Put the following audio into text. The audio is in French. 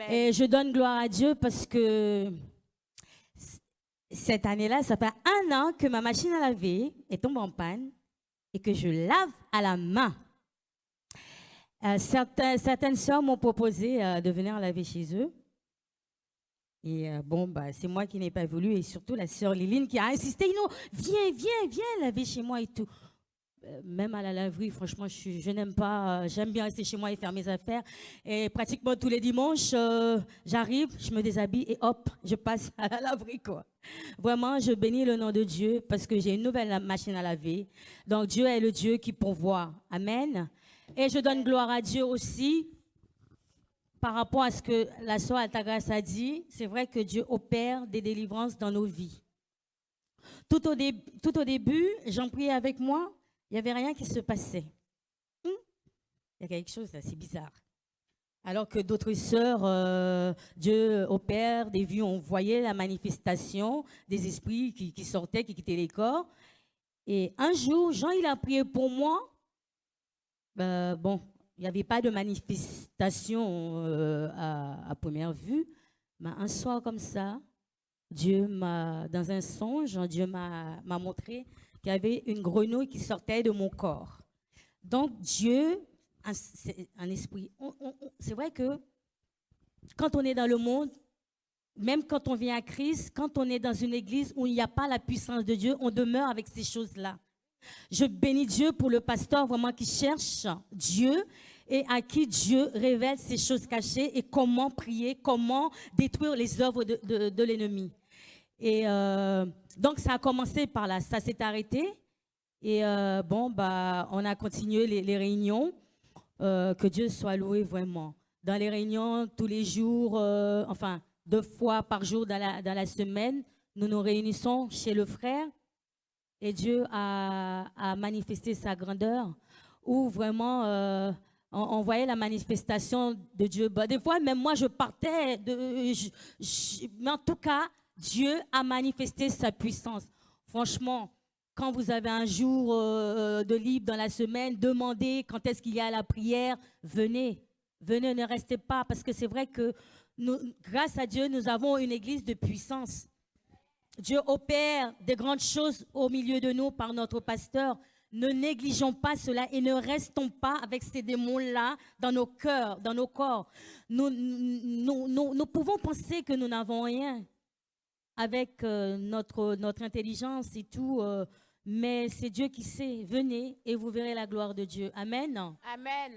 Et je donne gloire à Dieu parce que cette année-là, ça fait 1 an que ma machine à laver est tombée en panne et que je lave à la main. Certaines sœurs m'ont proposé de venir laver chez eux. Et bon, bah, c'est moi qui n'ai pas voulu. Et surtout la sœur Liline qui a insisté, non, viens laver chez moi et tout. Même à la laverie, franchement, je n'aime pas. J'aime bien rester chez moi et faire mes affaires. Et pratiquement tous les dimanches, j'arrive, je me déshabille et hop, je passe à la laverie, quoi. Vraiment, je bénis le nom de Dieu parce que j'ai une nouvelle machine à laver. Donc, Dieu est le Dieu qui pourvoit. Amen. Et je donne gloire à Dieu aussi par rapport à ce que la sœur Altagrace a dit. C'est vrai que Dieu opère des délivrances dans nos vies. Tout au début, j'en priais avec moi. Il n'y avait rien qui se passait. Il y a quelque chose d'assez bizarre. Alors que d'autres sœurs, Dieu opère des vues, on voyait la manifestation des esprits qui sortaient, qui quittaient les corps. Et un jour, Jean, il a prié pour moi. Bon, il n'y avait pas de manifestation à première vue. Mais un soir comme ça, dans un songe, Dieu m'a montré qu'il y avait une grenouille qui sortait de mon corps. Donc Dieu, c'est un esprit. C'est vrai que quand on est dans le monde, même quand on vient à Christ, quand on est dans une église où il n'y a pas la puissance de Dieu, on demeure avec ces choses-là. Je bénis Dieu pour le pasteur vraiment qui cherche Dieu et à qui Dieu révèle ces choses cachées et comment prier, comment détruire les œuvres de l'ennemi. Et donc, ça a commencé par là, ça s'est arrêté. Et bon, bah, on a continué les réunions. Que Dieu soit loué vraiment. Dans les réunions, tous les jours, enfin, 2 fois par jour dans la semaine, nous nous réunissons chez le frère. Et Dieu a manifesté sa grandeur, où vraiment on voyait la manifestation de Dieu. Bah, des fois, même moi, je partais, mais en tout cas, Dieu a manifesté sa puissance. Franchement, quand vous avez un jour de libre dans la semaine, demandez quand est-ce qu'il y a la prière, venez, ne restez pas, parce que c'est vrai que grâce à Dieu, nous avons une église de puissance. Dieu opère des grandes choses au milieu de nous par notre pasteur. Ne négligeons pas cela et ne restons pas avec ces démons-là dans nos cœurs, dans nos corps. Nous pouvons penser que nous n'avons rien avec notre intelligence et tout, mais c'est Dieu qui sait. Venez et vous verrez la gloire de Dieu. Amen. Amen.